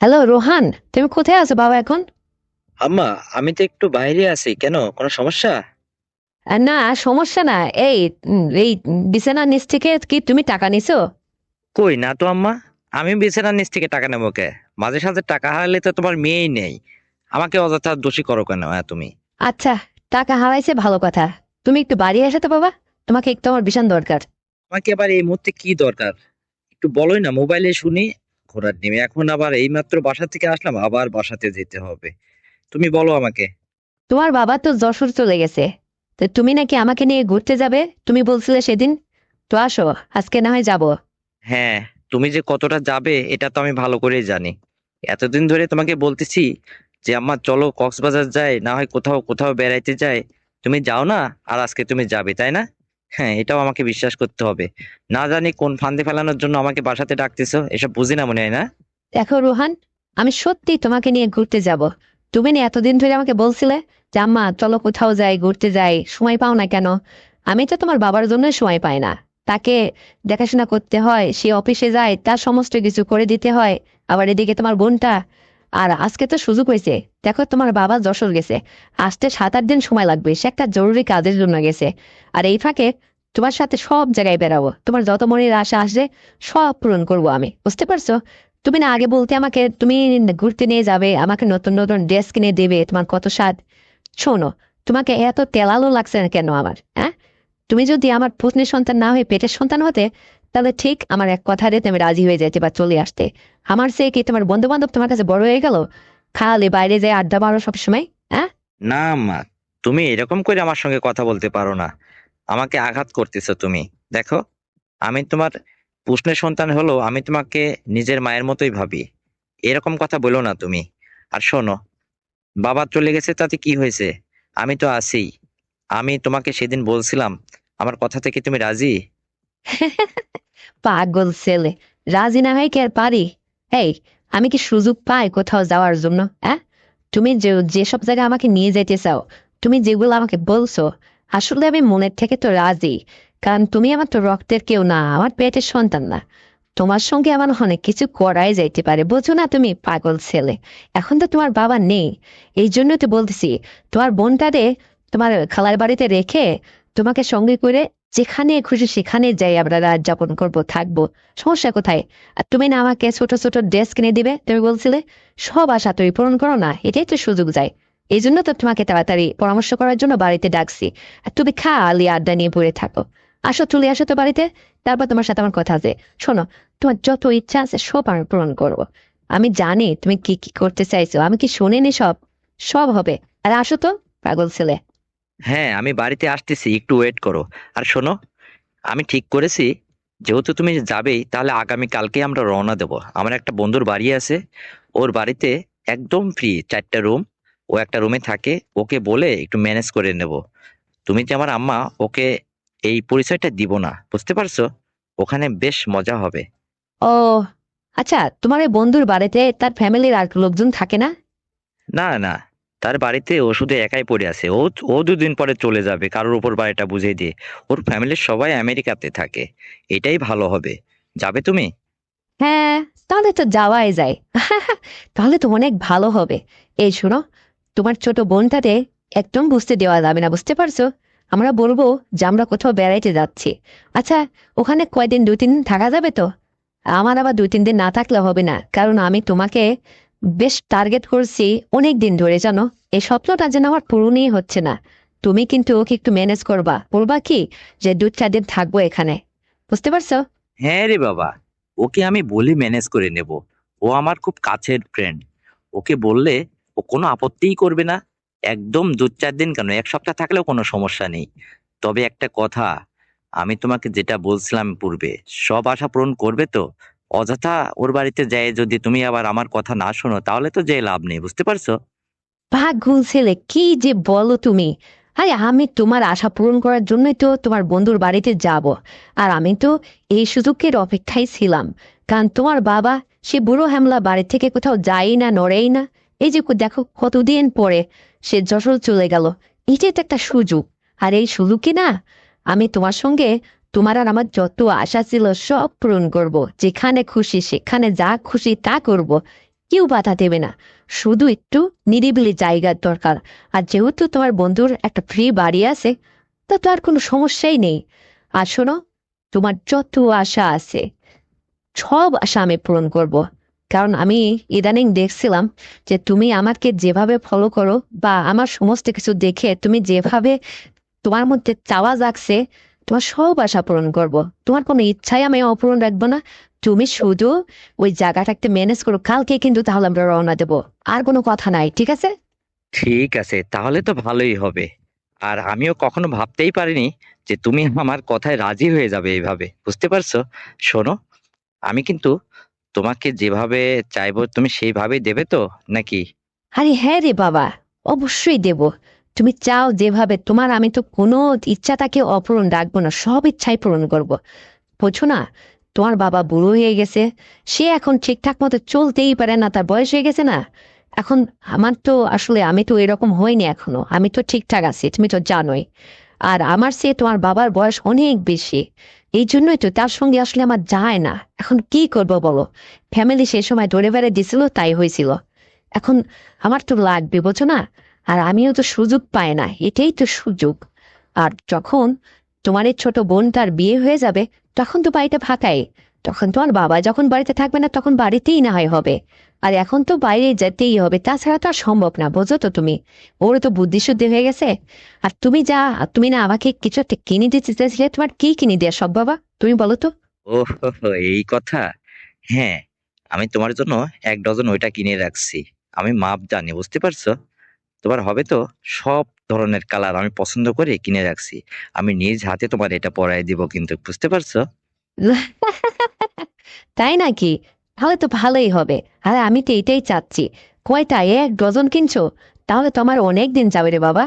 Hello Rohan, তুমি কোথায় আছো বাবা এখন? আম্মা, আমি তো একটু বাইরে আছি। কেন, কোনো সমস্যা? না, সমস্যা না। এই বিছানার নিচ থেকে কি তুমি টাকা নিছো? কই না তো আম্মা। আমি বিছানার নিচ থেকে টাকা নেবো কে? মাঝে সাঝে টাকা হারালে তো তোমার মেয়েই নেই। আমাকে অযথা দোষী করো কেন তুমি? আচ্ছা, টাকা হারাইছে ভালো কথা। তুমি একটু বাড়ি এসে তো বাবা, তোমাকে একটু আমার ভীষণ দরকার। আমাকে আবার এই মুহূর্তে কি দরকার? একটু বলোই না, মোবাইলে শুনি। ঘোরার ডিমে এখন আবার এইমাত্র বাসা থেকে আসলাম, আবার বাসাতে যেতে হবে। তুমি বলো আমাকে। তোমার বাবা তো যশোর চলে গেছে, তো তুমি নাকি আমাকে নিয়ে ঘুরতে যাবে, তুমি বলছিলে সেদিন। তো আসো, আজকে না হয় যাবো। হ্যাঁ, তুমি যে কতটা যাবে এটা তো আমি ভালো করেই জানি। এতদিন ধরে তোমাকে বলতেছি যে আম্মা চলো কক্সবাজার যাই, না হয় কোথাও কোথাও বেড়াইতে যাই। তুমি যাও না। আর আজকে তুমি যাবে, তাই না? হ্যাঁ, এটাও আমাকে বিশ্বাস করতে হবে। না জানি কোন ফান্দে ফেলানোর জন্য আমাকে বাসাতে ডাকতেছো, এসব বুঝি না মনে হয় না। দেখো রোহান, আমি সত্যি তোমাকে নিয়ে ঘুরতে যাব। তুমি না এতদিন ধরে আমাকে বলছিলে যে আম্মা চলো কোথাও যাই, ঘুরতে যাই, সময় পাও না কেন? আমি তো তোমার বাবার জন্য সময় পাই না। তাকে দেখাশোনা করতে হয়, সে অফিসে যায়, তার সমস্ত কিছু করে দিতে হয়। আবার এদিকে তোমার বোনটা। আর আজকে তো সুযোগ হয়েছে। দেখো তোমার বাবা যশোর গেছে, আসতে 7-8 দিন সময় লাগবে, সে একটা জরুরি কাজের জন্য গেছে। আর এই ফাঁকে তোমার সাথে সব জায়গায় বেরাবো, তোমার যত মনের আশা আসে সব পূরণ করবো আমি, বুঝতে পারছো? তুমি না আগে বলতে আমাকে তুমি ঘুরতে নিয়ে যাবে, আমাকে নতুন নতুন ড্রেস কিনে দেবে, তোমার কত স্বাদ। শোনো, তোমাকে এত তেলালো লাগছে না কেন আমার, হ্যাঁ? তুমি যদি আমার পত্নীর সন্তান না হয়ে পেটের সন্তান হতে, তাহলে ঠিক আমার এক কথাতে তুমি রাজি হয়ে যেতে বা চলে আসতে। আমার সে কি তোমার বন্ধু বান্ধব তোমার কাছে বড় হয়ে গেল? খালি বাইরে যায় আড্ডা মারো সবসময়, হ্যাঁ? না আম্মা, তুমি এরকম করে আমার সঙ্গে কথা বলতে পারো না। আমাকে আঘাত করতেছো তুমি। দেখো, আমি তোমার প্রশ্নের সন্তান হলো, আমি তোমাকে নিজের মায়ের মতোই ভাবি। এরকম কথা বলো না তুমি। আর শোনো, বাবা চলে গেছে তাতে কি হয়েছে? আমি তো আছি। আমি তোমাকে সেদিন বলছিলাম, আমার কথা থেকে তুমি রাজি? পাগল ছেলে, রাজি না হয় কি আর পারি? এই, আমি কি সুযোগ পাই কোথাও যাওয়ার জন্য, হ্যাঁ? তুমি যে যেসব জায়গায় আমাকে নিয়ে যেতে চাও, তুমি যেগুলো আমাকে বলছো, আসলে আমি মনের থেকে তো রাজি। কারণ তুমি আমার তো রক্তের কেউ না, আমার পেটের সন্তান না। তোমার সঙ্গে আমার অনেক কিছু করাই যাইতে পারে, বোঝো না তুমি পাগল ছেলে? এখন তো তোমার বাবা নেই, এই জন্য তো বলতেছি, তোমার বোনটারে তোমার খালার বাড়িতে রেখে তোমাকে সঙ্গে করে যেখানে খুশি সেখানে যাই আমরা রাত যাপন করবো, থাকবো। সমস্যা কোথায়? আর তুমি না আমাকে ছোট ছোট ড্রেস কিনে দিবে তুমি বলছিলে, সব আশা তুমি পূরণ করো না, এটাই তো সুযোগ যায়। এই জন্য তো তোমাকে তাড়াতাড়ি পরামর্শ করার জন্য বাড়িতে ডাকছি। আর তুমি খালি আড্ডা নিয়ে পড়ে থাকো। আসো, চলে আসো তো বাড়িতে, তারপর তোমার সাথে আমার কথা আছে। শোনো, তোমার যত ইচ্ছা আছে সব আমি পূরণ করবো। আমি জানি তুমি কি কি করতে চাইছো, আমি কি শুনিনি সব? সব হবে। আর আসো তো, পাগল ছেলে। হ্যাঁ, আমি বাড়িতে আসতেছি, একটু ওয়েট করো। আর শোনো, আমি ঠিক করেছি, যেহেতু তুমি যাবেই তাহলে আগামী কালকে আমরা রওনা দেব। আমার একটা বন্ধুর বাড়ি আছে, ওর বাড়িতে একদম ফ্রি 4টা রুম। ও একটা রুমে থাকে, ওকে বলে একটু ম্যানেজ করে নেব। তুমি যে আমার আম্মা, ওকে এই পরিচয়টা দিব না, বুঝতে পারছো? ওখানে বেশ মজা হবে। ও আচ্ছা, তোমার এই বন্ধুর বাড়িতে তার ফ্যামিলির আর লোকজন থাকে না? না না, তার বাড়িতে ও শুধু একাই পড়ে আছে। ও ও 2 দিন পরে চলে যাবে, কারোর উপর বাড়িটা বুঝিয়ে দিয়ে। ওর ফ্যামিলির সবাই আমেরিকাতে থাকে। এটাই ভালো হবে। যাবে তুমি? হ্যাঁ, তাহলে তো যাওয়াই যায়। তাহলে তো অনেক ভালো হবে। এই শোনো, তোমার ছোট বোনটাতে একদম বুঝতে দেওয়া যাবে না, বুঝতে পারছো? আমরা বলবো যে আমরা কোথাও বেড়াইতে যাচ্ছি। আচ্ছা, ওখানে কয়দিন, 2-3 দিন থাকা যাবে তো? আমার আবার 2-3 দিন না থাকলে হবে না, কারণ আমি তোমাকে বেশ টার্গেট করছি অনেক দিন ধরে, জানো? এই স্বপ্নটা যেন আমার পূরণই হচ্ছে না। তুমি কিন্তু ওকে একটু ম্যানেজ করবা, বলবা কি যে 2-4 দিন থাকবো এখানে, বুঝতে পারছো? হ্যাঁ রে বাবা, ওকে আমি বলি ম্যানেজ করে নেব। ও আমার খুব কাছের ফ্রেন্ড। ওকে বললে ও কোনো আপত্তিই করবে না। একদম 2-4 দিন কেন, 1 সপ্তাহ থাকলেও কোনো সমস্যা নেই। তবে একটা কথা, আমি তোমাকে যেটা বলছিলাম পূর্বে, সব আশা পূরণ করবে তো? অযথা ওর বাড়িতে যাই যদি তুমি আবার আমার কথা না শোনো, তাহলে তো যে লাভ নেই, বুঝতে পারছো? পাগল ছেলে, কি যে বলো তুমি! আরে আমি তোমার আশা পূরণ করার জন্যই তো তোমার বন্ধুর বাড়িতে যাব। আর আমি তো এই সুযোগের অপেক্ষায় ছিলাম। কারণ তোমার বাবা, সে বুড়ো হ্যামলা বাড়ি থেকে কোথাও যায় না, নড়েই না। এই যে দেখো কতদিন পরে সে যশোর চলে গেল। এটাই তো একটা সুযোগ। আর এই সুযোগে না, আমি তোমার সঙ্গে তোমার আর আমার যত আশা ছিল সব পূরণ করব, যেখানে খুশি সেখানে যা খুশি তা করব, কেউ বাধা দেবে না। শুধু একটু নিরিবিলি জায়গার দরকার। আর যেহেতু তোমার বন্ধুর একটা ফ্রি বাড়ি আছে, তা তো আর কোনো সমস্যাই নেই। আর শোনো, তোমার যত আশা আছে সব আশা আমি পূরণ করব। কারণ আমি ইদানিং দেখছিলাম যে তুমি আমাকে যেভাবে ফলো করো, বা আমার সমস্ত কিছু দেখে তুমি যেভাবে তোমার মধ্যে চাওয়া জাগছে, তোমার সব আশা পূরণ করব। তোমার কোনো ইচ্ছাই আমি অপূরণ রাখবো না। তুমি শুধু ওই জায়গাটাকে ম্যানেজ করো, কালকে কিন্তু তাহলে আমরা রওনা দেবো। আর কোনো কথা নাই, ঠিক আছে? ঠিক আছে, তাহলে তো ভালোই হবে। আর আমিও কখনো ভাবতেই পারিনি যে তুমি আমার কথায় রাজি হয়ে যাবে এইভাবে, বুঝতে পারছো? শোনো, আমি কিন্তু তোমাকে যেভাবে চাইবো তুমি সেইভাবেই দেবে তো, নাকি? আরে হ্যাঁ রে বাবা, অবশ্যই দেব। তুমি চাও যেভাবে তোমার, আমি তো কোনো ইচ্ছাটাকে অপূরণ রাখবো না, সব ইচ্ছাই পূরণ করব। বুঝছো না, তোমার বাবা বুড়ো হয়ে গেছে, সে এখন ঠিকঠাক মতো চলতেই পারে না, তার বয়স হয়ে গেছে না। এখন আমার তো আসলে, আমি তো এরকম হইনি এখনো, আমি তো ঠিকঠাক আছি, তুমি তো জানোই। আর আমার সে তোমার বাবার বয়স অনেক বেশি। এই জন্যই তো তার সঙ্গে আসলে আমার যায় না। এখন কি করব বলো, ফ্যামিলি সে সময় ধরে বেড়ে দিছিল, তাই হয়েছিল। এখন আমার তো লাগবে, বোঝো না। আর আমিও তো সুযোগ পাই না, এটাই তো সুযোগ। আর যখন তোমার এই ছোট বোনটার বিয়ে হয়ে যাবে, তখন তো বাড়িটা ফাঁকাই। তখন তোমার বাবা যখন বাড়িতে থাকবে না, তখন বাড়িতেই না হয় হবে। আর এখন তো বাইরে যেতেই হবে, তাছাড়া তো আর সম্ভব না, বোঝো তো তুমি। ওর তো বুদ্ধি শুদ্ধি হয়ে গেছে। আর তুমি যা, তুমি না আমাকে কিছু একটা কিনে দিতে চেয়েছিলে, তোমার কি কিনে দেয়া সব বাবা, তুমি বলো তো। ও হো হো, এই কথা। হ্যাঁ, আমি তোমার জন্য 1 ডজন ওইটা কিনে রাখছি। আমি মাপ জানি, বুঝতে পারছো? তোমার হবে তো? সব ধরনের কালার আমি পছন্দ করে কিনে রাখছি। আমি নিজ হাতে তোমার এটা পরাই দিব কিন্তু, বুঝতে পারছো? তাই নাকি? তাহলে তো ভালোই হবে। আরে আমি তো এটাই চাচ্ছি। কয়টা, 1 ডজন কিনছো? তাহলে তো আমার অনেক দিন যাবে রে বাবা।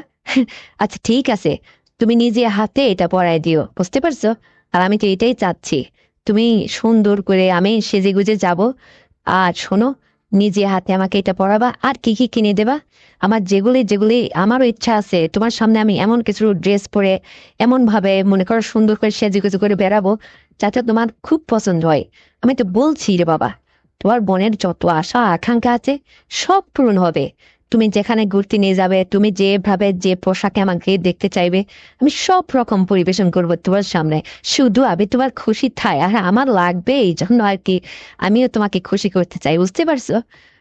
আচ্ছা ঠিক আছে, তুমি নিজে হাতে এটা পরাই দিও, বুঝতে পারছো? আর আমি তো এটাই চাচ্ছি, তুমি সুন্দর করে আমি সেজে গুজে যাব। আর শোনো, নিজে হাতে আমাকে এটা পরাবা, আর কি কি কিনে দেবা। আমার যেগুলি যেগুলি আমারও ইচ্ছা আছে, তোমার সামনে আমি এমন কিছু ড্রেস পরে, এমন ভাবে মনে করো সুন্দর করে সেজে গুজে করে বেড়াবো, যাতে তোমার খুব পছন্দ হয়। আমি তো বলছি রে বাবা, তোমার বোনের যত আশা আকাঙ্ক্ষা আছে সব পূরণ হবে। তুমি যেখানে ঘুরতে নিয়ে যাবে, তুমি যেভাবে যে পোশাকে আমাকে দেখতে চাইবে, আমি সব রকম পরিবেশন করবো তোমার সামনে। শুধু আমি তোমার খুশি থাই, আর আমার লাগবে এই জন্য আর কি। আমিও তোমাকে খুশি করতে চাই, বুঝতে পারছো?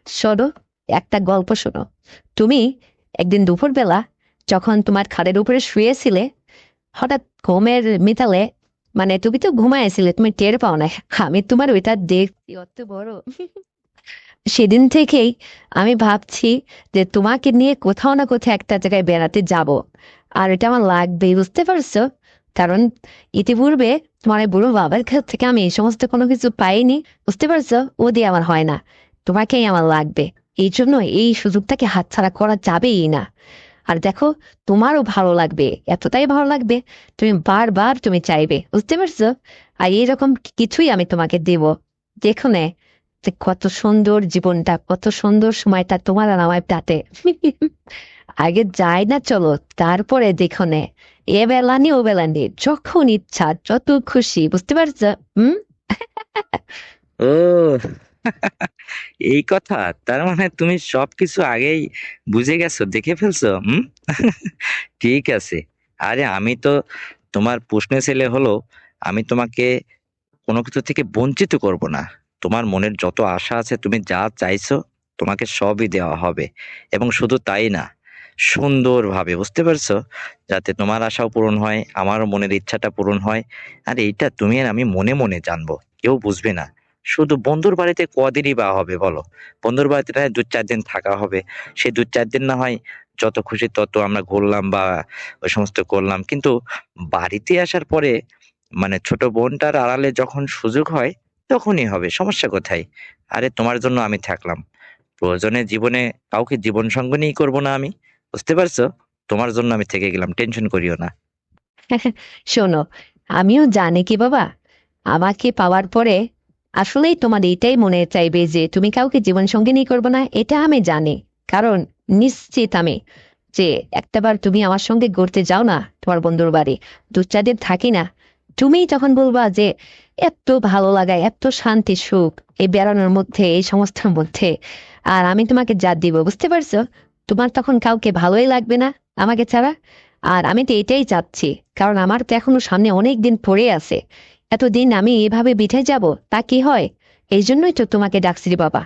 শোনো, একটা গল্প শোনো। তুমি একদিন দুপুরবেলা যখন তোমার খাটের উপরে শুয়েছিলে, হঠাৎ ঘুমের মিতালে, মানে তুমি তো ঘুমাইছিলে, তুমি টের পাও না, আমি তোমার ওইটা দেখছি অত বড়। সেদিন থেকেই আমি ভাবছি যে তোমাকে নিয়ে কোথাও না কোথাও একটা জায়গায় বেড়াতে যাব। আর এটা আমার লাগবে, বুঝতে পারছো? কারণ ইতিপূর্বে তোমার এই বুড়ো বাবার কাছ থেকে আমি এই সমস্ত কোনো কিছু পাইনি, বুঝতে পারছো? ও দিয়ে আমার হয় না, তোমাকেই আমার লাগবে। এই জন্য এই সুযোগটাকে হাতছাড়া করা যাবেই না। আর দেখো, তোমারও ভালো লাগবে, এতটাই ভালো লাগবে, তুমি বারবার তুমি চাইবে, বুঝতে পারছো? আর এইরকম কিছুই আমি তোমাকে দেব। দেখো নে, যে কত সুন্দর জীবনটা, কত সুন্দর সময়টা তোমার আর আমার তাতে। আগে যাই না চলো, তারপরে দেখো নে। এ বেলা নি ও বেলা নি, যখন ইচ্ছা যত খুশি, বুঝতে পারছো? হুম। ও এই কথা। তার মানে তুমি সবকিছু আগেই বুঝে গেছো, দেখে ফেলছো। ঠিক আছে। আরে আমি তো তোমার প্রশ্নের ছেলে হলো, আমি তোমাকে কোনো কিছু থেকে বঞ্চিত করব না। তোমার মনের যত আশা আছে, তুমি যা চাইছো তোমাকে সবই দেওয়া হবে। এবং শুধু তাই না, সুন্দরভাবে, বুঝতে পারছো? যাতে তোমার আশাও পূরণ হয়, আমারও মনের ইচ্ছাটা পূরণ হয়। আর এইটা তুমি আর আমি মনে মনে জানবো, কেউ বুঝবে না। শুধু বন্ধুর বাড়িতে কদিনই বা হবে বলো? বন্ধুর বাড়িতে না হয় 2-4 দিন থাকা হবে। সেই 2-4 দিন না হয় যত খুশি তত আমরা ঘুরলাম বা ওই সমস্ত করলাম, কিন্তু বাড়িতে আসার পরে, মানে ছোট বোনটার আড়ালে যখন সুযোগ হয়, তখনই হবে। সমস্যা কোথায়? আরে তোমার জন্য আমি থাকলাম, প্রয়োজনে জীবনে কাউকে জীবন সঙ্গিনী করব না আমি, বুঝতে পারছো? তোমার জন্য আমি থেকে গেলাম, টেনশন করিও না। শোনো, আমিও জানি কি বাবা, আমাকে পাওয়ার পরে আসলেই তোমার এটাই মনে চাইবে যে তুমি কাউকে জীবন সঙ্গিনী করবে না, এটা আমি জানি। কারণ নিশ্চিত আমি, যে একটাবার তুমি আমার সঙ্গে ঘুরতে যাও না তোমার বন্ধুর বাড়ি, 2-4 দিন থাকি না, তুমি তখন বলবা যে এত ভালো লাগায়, এত শান্তি সুখ এই বেড়ানোর মধ্যে, এই সমস্যার মধ্যে, আর আমি তোমাকে যা দিব, বুঝতে পারছো? তোমার তখন কাউকে ভালোই লাগবে না আমাকে ছাড়া। আর আমি তো এটাই চাচ্ছি, কারণ আমার তো এখনো সামনে অনেক দিন পড়ে আছে। এতদিন আমি এভাবে বিঠে যাব, তা কি হয়? এই জন্যই তো তোমাকে ডাকছি রে বাবা।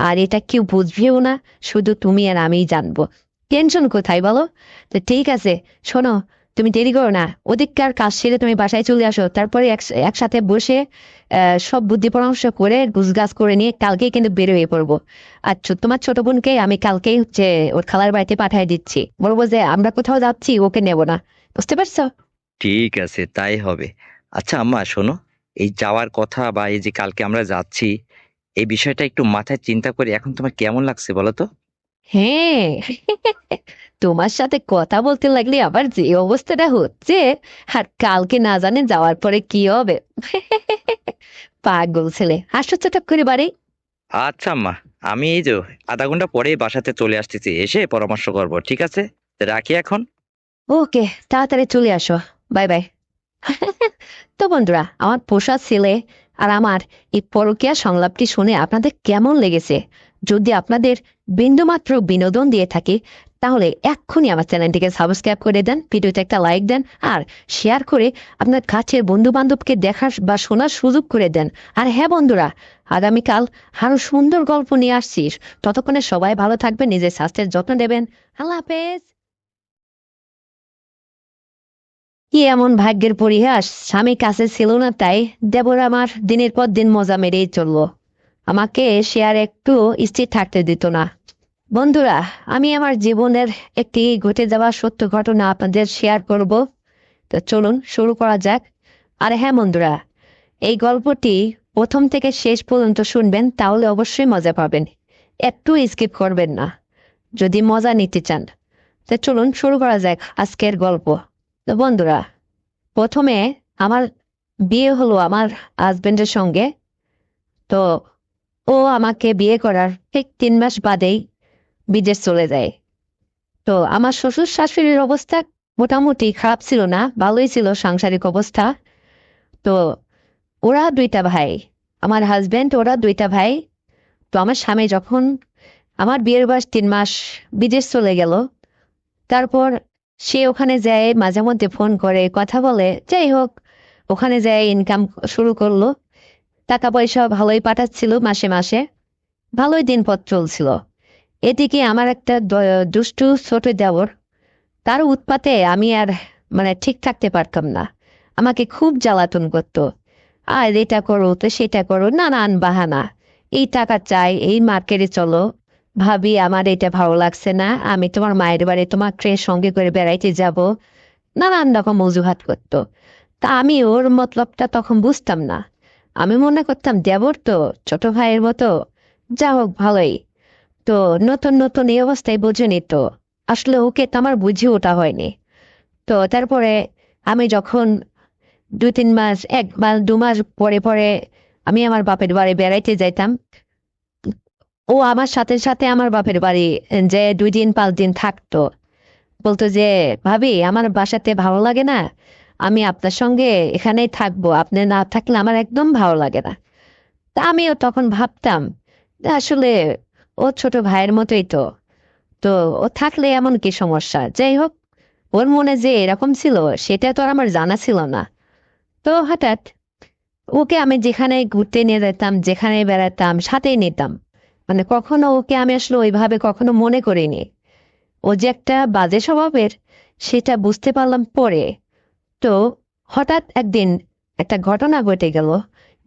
আর এটা কেউ বুঝবেও না, শুধু তুমি আর আমিই জানবো। টেনশন কোথায় বলো? তো ঠিক আছে, শোনো, তুমি দেরি করো না, ওদিককার কাজ সেরে তুমি বাসায় চলে আসো, তারপরে একসাথে বসে সব বুদ্ধি পরামর্শ করে গুছগাছ করে নিয়ে কালকেই কিন্তু বের হয়ে পড়বো। আর তোমার ছোট বোনকে আমি কালকেই হচ্ছে ওর খালার বাড়িতে পাঠিয়ে দিচ্ছি, বলবো যে আমরা কোথাও যাচ্ছি, ওকে নেব না। বুঝতে পারছো? ঠিক আছে, তাই হবে। আচ্ছা আম্মা শোনো, এই যাওয়ার কথা বা এই যে কালকে আমরা যাচ্ছি, এই বিষয়টা একটু মাথায় চিন্তা করে এখন তোমার কেমন লাগছে বলো তো? হ্যাঁ, তোমার সাথে কথা বলতে লাগলে আবার যে অবস্থাটা হচ্ছে, আর কালকে না জানে যাওয়ার পরে কি হবে। পাগল ছেলে, হাসো চটক করে বাড়ি। আচ্ছা আম্মা, আমি এই যে আধা ঘন্টা পরেই বাসাতে চলে আসতেছি, এসে পরামর্শ করব, ঠিক আছে? রাখি এখন। ওকে, তাড়াতাড়ি চলে আসো। Bye bye. তো বন্ধুরা, আমার পোষা ছেলে আর আমার এই পরকীয়া সংলাপটি শুনে আপনাদের কেমন লেগেছে? যদি আপনাদের বিন্দুমাত্র বিনোদন দিয়ে থাকে, তাহলে এক্ষুনি আমার চ্যানেলটিকে সাবস্ক্রাইব করে দেন, ভিডিওতে একটা লাইক দেন, আর শেয়ার করে আপনার কাছের বন্ধু বান্ধবকে দেখার বা শোনার সুযোগ করে দেন। আর হ্যাঁ বন্ধুরা, আগামীকাল আরো সুন্দর গল্প নিয়ে আসছিস। ততক্ষণে সবাই ভালো থাকবেন, নিজের স্বাস্থ্যের যত্ন নেবেন। আল্লাহ হাফেজ। কি এমন ভাগ্যের পরিহাস, স্বামী কাছে ছিল না তাই দেবর আমার দিনের পর দিন মজা মেরেই চললো, আমাকে সে আর একটু স্থির থাকতে দিত না। বন্ধুরা, আমি আমার জীবনের একটি ঘটে যাওয়া সত্য ঘটনা আপনাদের শেয়ার করব। তো চলুন শুরু করা যাক। আর হ্যাঁ বন্ধুরা, এই গল্পটি প্রথম থেকে শেষ পর্যন্ত শুনবেন, তাহলে অবশ্যই মজা পাবেন। একটু স্কিপ করবেন না যদি মজা নিতে চান। তো চলুন শুরু করা যাক আজকের গল্প। তো বন্ধুরা, প্রথমে আমার বিয়ে হলো আমার হাজবেন্ডের সঙ্গে। তো ও আমাকে বিয়ে করার ঠিক 3 মাস বাদেই বিদেশ চলে যায়। তো আমার শ্বশুর শাশুড়ির অবস্থা মোটামুটি খারাপ ছিল না, ভালোই ছিল সাংসারিক অবস্থা। তো ওরা দুইটা ভাই, আমার হাজবেন্ড ওরা দুইটা ভাই। তো আমার স্বামী যখন আমার বিয়ের বয়স 3 মাস বিদেশ চলে গেল, তারপর সে ওখানে যায় মাঝে মধ্যে ফোন করে কথা বলে, যাই হোক, ওখানে যায় ইনকাম শুরু করলো, টাকা পয়সা ভালোই পাঠাচ্ছিল মাসে মাসে, ভালোই দিনপথ চলছিল। এদিকে আমার একটা দুষ্টু ছোট দেওর, তার উৎপাতে আমি আর মানে ঠিক থাকতে পারতাম না, আমাকে খুব জ্বালাতন করতো। আর এটা করো তো সেটা করো, নানান বাহানা, এই টাকা চাই, এই মার্কেটে চলো, ভাবি আমার এটা ভালো লাগছে না, আমি তোমার মায়ের বাড়ি তোমাকে সঙ্গে করে বেড়াইতে যাব, নানান রকম অজুহাত করতো। তা আমি ওর মতলবটা তখন বুঝতাম না। আমি মনে করতাম দেবর তো, ছোট ভাইয়ের মতো, যা হোক ভালোই। তো নতুন নতুন এই অবস্থায় বোঝেনি তো, আসলে ওকে তো আমার বুঝে ওঠা হয়নি। তো তারপরে আমি যখন 2-3 মাস, 1 বা 2 মাস পরে পরে আমি আমার বাপের বাড়ি বেড়াইতে যাইতাম, ও আমার সাথে সাথে আমার বাপের বাড়ি যে 2 দিন 5 দিন থাকতো। বলতো যে ভাবি আমার বাসাতে ভালো লাগে না, আমি আপনার সঙ্গে এখানেই থাকবো, আপনি না থাকলে আমার একদম ভালো লাগে না। তা আমিও তখন ভাবতাম যে আসলে ও ছোট ভাইয়ের মতোই তো, তো ও থাকলে এমন কি সমস্যা? যাই হোক, ওর মনে যে এরকম ছিল সেটা তো আর আমার জানা ছিল না। তো হঠাৎ ওকে আমি যেখানে ঘুরতে নিয়ে যেতাম, যেখানে বেড়াতাম সাথেই নিতাম, মানে কখনো ওকে আমি আসলে ওইভাবে কখনো মনে করিনি। ও যে একটা বাজে স্বভাবের সেটা বুঝতে পারলাম পরে। তো হঠাৎ একদিন একটা ঘটনা ঘটে গেল,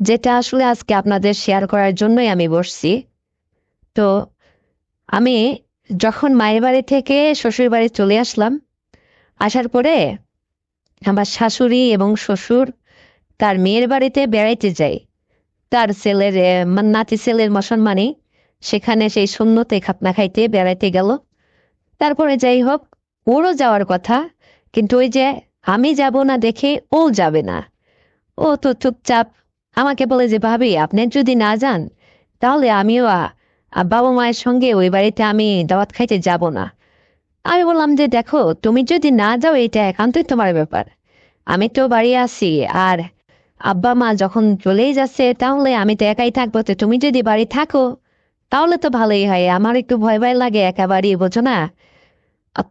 যেটা আসলে আজকে আপনাদের শেয়ার করার জন্যই আমি বসছি। তো আমি যখন মায়ের বাড়ি থেকে শ্বশুর বাড়ি চলে আসলাম, আসার পরে আমার শাশুড়ি এবং শ্বশুর তার মেয়ের বাড়িতে বেড়াইতে যায়, তার ছেলের নাতি ছেলের মুসলমানি, সেখানে সেই সুন্নতে খাতনা খাইতে বেড়াইতে গেল। তারপরে যাই হোক, ওরও যাওয়ার কথা, কিন্তু ওই যে আমি যাব না দেখে ও যাবে না। ও তো চুপচাপ আমাকে বলে যে ভাবি আপনি যদি না যান, তাহলে আমিও বাবা মায়ের সঙ্গে ওই বাড়িতে আমি দাওয়াত খাইতে যাব না। আমি বললাম যে দেখো, তুমি যদি না যাও এটা একান্তই তোমার ব্যাপার, আমি তো বাড়ি আছি, আর আব্বা মা যখন চলেই যাচ্ছে তাহলে আমি তো একাই থাকবো। তো তুমি যদি বাড়ি থাকো তাহলে তো ভালোই হয়, আমার একটু ভয় ভয় লাগে একেবারেই, বোঝো না?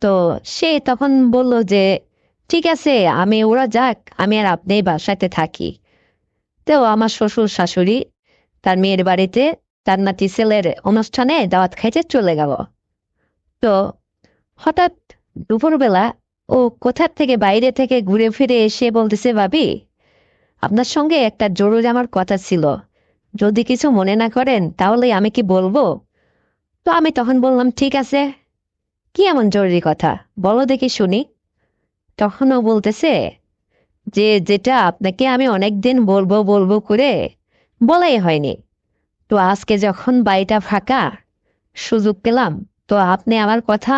তো সে তখন বলল যে ঠিক আছে, আমি ওরা যাক, আমি আর আপনি বাসাতে থাকি। তো আমার শ্বশুর শাশুড়ি তার মেয়ের বাড়িতে তার নাতি ছেলের অনুষ্ঠানে দাওয়াত খাইতে চলে গেল। তো হঠাৎ দুপুরবেলা ও কোথার থেকে বাইরে থেকে ঘুরে ফিরে এসে বলতেছে, ভাবি আপনার সঙ্গে একটা জরুরি আমার কথা ছিল, যদি কিছু মনে না করেন তাহলে আমি কি বলবো? তো আমি তখন বললাম ঠিক আছে, কি এমন জরুরি কথা বলো দেখি শুনি। তখন ও বলতেছে যে যেটা আপনাকে আমি অনেকদিন বলবো বলবো করে বলাই হয়নি, তো আজকে যখন বাড়িটা ফাঁকা সুযোগ পেলাম, তো আপনি আমার কথা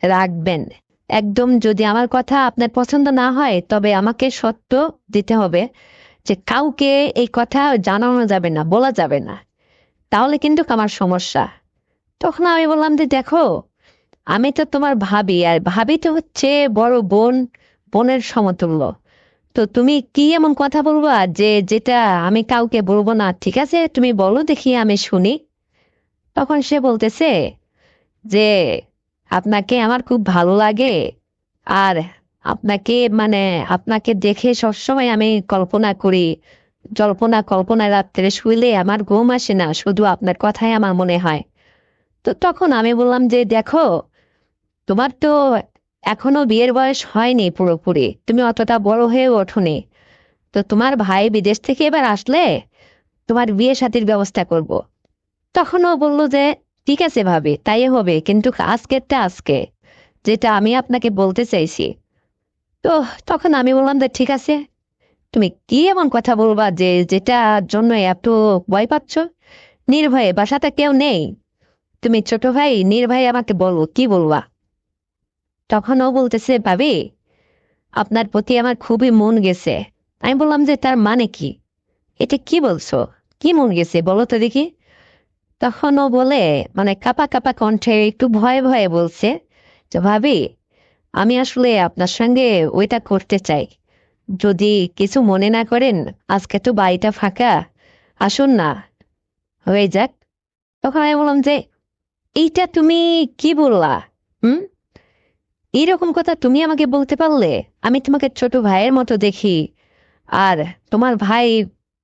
রাখবেন একদম। যদি আমার কথা আপনার পছন্দ না হয় তবে আমাকে সত্য দিতে হবে যে কাউকে এই কথা জানানো যাবে না, বলা যাবে না, তাহলে কিন্তু আমার সমস্যা। তখন আমি বললাম যে দেখো, আমি তো তোমার ভাবি, আর ভাবি তো হচ্ছে বড় বোন, বোনের সমতুল্য। তো তুমি কি এমন কথা বলবা যে যেটা আমি কাউকে বলবো না? ঠিক আছে, তুমি বলো দেখি, আমি শুনি। তখন সে বলতেছে যে আপনাকে আমার খুব ভালো লাগে, আর আপনাকে মানে আপনাকে দেখে সবসময় আমি কল্পনা করি, জল্পনা কল্পনা, রাত্রে শুইলে আমার ঘুম আসে না, শুধু আপনার কথাই আমার মনে হয়। তো তখন আমি বললাম যে দেখো, তোমার তো এখনো বিয়ের বয়স হয়নি পুরোপুরি, তুমি অতটা বড় হয়ে ওঠোনি। তো তোমার ভাই বিদেশ থেকে এবার আসলে তোমার বিয়ে শাদীর ব্যবস্থা করব। তখন ও বলল যে ঠিক আছে ভাবি, তাই হবে, কিন্তু আজকেরটা আজকে, যেটা আমি আপনাকে বলতে চাইছি। তো তখন আমি বললাম যে ঠিক আছে, তুমি কি এমন কথা বলবা যে যেটার জন্য এত ভয় পাচ্ছ? নির্ভয়ে, বাসাতে কেউ নেই, তুমি ছোট ভাই, নির্ভয়ে আমাকে বলবো, কি বলবা? তখন ও বলতেছে ভাবি আপনার প্রতি আমার খুবই মন গেছে। আমি বললাম যে তার মানে কি? এটা কি বলছো? কি মন গেছে বলো তো দেখি। তখন ও বলে, মানে কাপা কাপা কণ্ঠে একটু ভয়ে ভয়ে বলছে যে ভাবি আমি আসলে আপনার সঙ্গে ওইটা করতে চাই, যদি কিছু মনে না করেন, আজকে তো বাড়িটা ফাঁকা, আসুন না, হয়ে যাক। তখন আমি বললাম যে এইটা তুমি কি বললা? হুম, এইরকম কথা তুমি আমাকে বলতে পারলে? আমি তোমাকে ছোট ভাইয়ের মতো দেখি, আর তোমার ভাই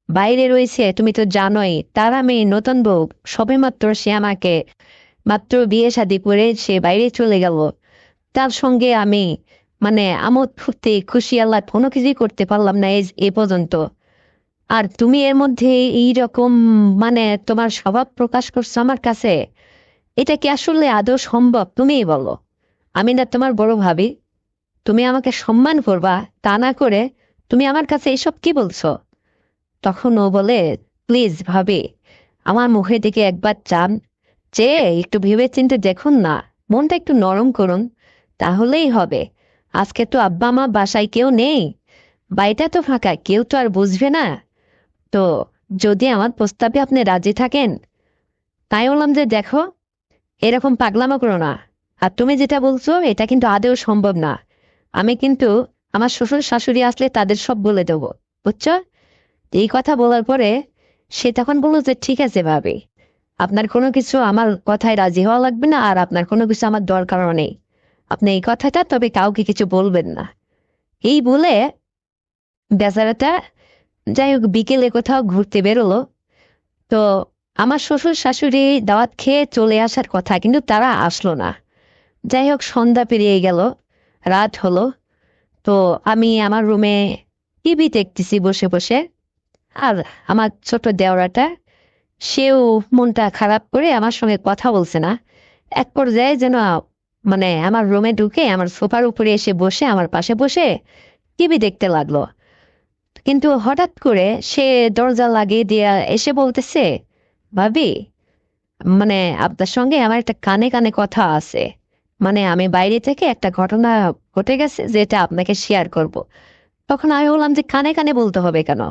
বাইরে রয়েছে, তুমি তো জানোই, তার আমি নতুন বউ, সবেমাত্র সে আমাকে মাত্র বিয়ে শাদী করে সে বাইরে চলে গেল, তার সঙ্গে আমি মানে আমোদ ফুর্তি খুশি আল্লাহ কোনো কিছুই করতে পারলাম না এ পর্যন্ত। আর তুমি এর মধ্যে এইরকম মানে তোমার স্বভাব প্রকাশ করছো আমার কাছে, এটা কি আসলে আদৌ সম্ভব? তুমিই বলো, আমি না তোমার বড় ভাবি, তুমি আমাকে সম্মান করবা, তা না করে তুমি আমার কাছে এসব কি বলছো? তখন ও বলে প্লিজ ভাবি, আমার মুখের দিকে একবার চান, যে একটু ভেবে চিন্তে দেখুন না, মনটা একটু নরম করুন, তাহলেই হবে। আজকে তো আব্বা মা বাসায় কেউ নেই, বাড়িটা তো ফাঁকা, কেউ তো আর বুঝবে না। তো যদি আমার প্রস্তাবে আপনি রাজি থাকেন, তাই বললাম যে দেখো, এরকম পাগলামো করো না, আর তুমি যেটা বলছো এটা কিন্তু আদেও সম্ভব না। আমি কিন্তু আমার শ্বশুর শাশুড়ি আসলে তাদের সব বলে দেবো, বুঝছো? এই কথা বলার পরে সে তখন বললো যে ঠিক আছে ভাবি, আপনার কোনো কিছু আমার কথায় রাজি হওয়া লাগবে না, আর আপনার কোনো কিছু আমার দরকারও নেই, আপনি এই কথাটা তবে কাউকে কিছু বলবেন না। এই বলে বেচারাটা যাই হোক বিকেলে কোথাও ঘুরতে বেরোলো। তো আমার শ্বশুর শাশুড়ি দাওয়াত খেয়ে চলে আসার কথা, কিন্তু তারা আসলো না। যাই হোক সন্ধ্যা পেরিয়ে গেল, রাত হলো। তো আমি আমার রুমে টিভি দেখতেছি বসে বসে, আর আমার ছোট দেওরাটা সেও মনটা খারাপ করে আমার সঙ্গে কথা বলছে না। এক পর্যায়ে যেন মানে আমার রুমে ঢুকে আমার সোফার উপরে এসে বসে আমার পাশে বসে টিভি দেখতে লাগলো। কিন্তু হঠাৎ করে সে দরজা লাগিয়ে দিয়ে এসে বলতেছে, ভাবি মানে আপনার সঙ্গে আমার একটা কানে কানে কথা আছে, মানে আমি বাইরে থেকে একটা ঘটনা ঘটে গেছে যেটা আপনাকে শেয়ার করব। তখন আমি বললাম যে কানে কানে বলতে হবে কেন?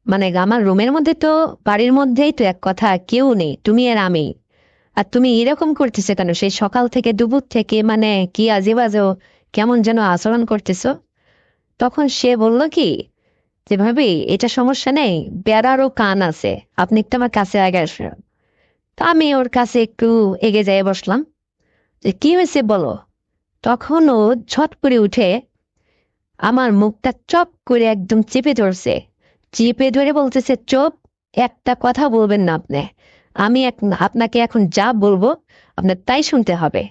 মানে আমার রুমের মধ্যে তো, বাড়ির মধ্যেই তো এক কথা, কেউ নেই, তুমি আর আমি, আর তুমি এরকম করতেছো কেন সেই সকাল থেকে দুপুর থেকে, মানে কি আজে বাজে কেমন যেন আচরণ করতেছো। তখন সে বলল কি যে ভাবি এটা সমস্যা নেই, বেড়ারও কান আছে, আপনি একটু আমার কাছে আগে আসেন। তো আমি ওর কাছে একটু এগে যেয়ে বসলাম, যে কি হয়েছে বলো। তখন ও ঝট করে উঠে আমার মুখটা চপ করে একদম চেপে ধরছে, চেপে ধরে বলতেছে চুপ, একটা কথা বলবেন না আপনি, আমি আপনাকে এখন যা বলবো আপনার তাই শুনতে হবে।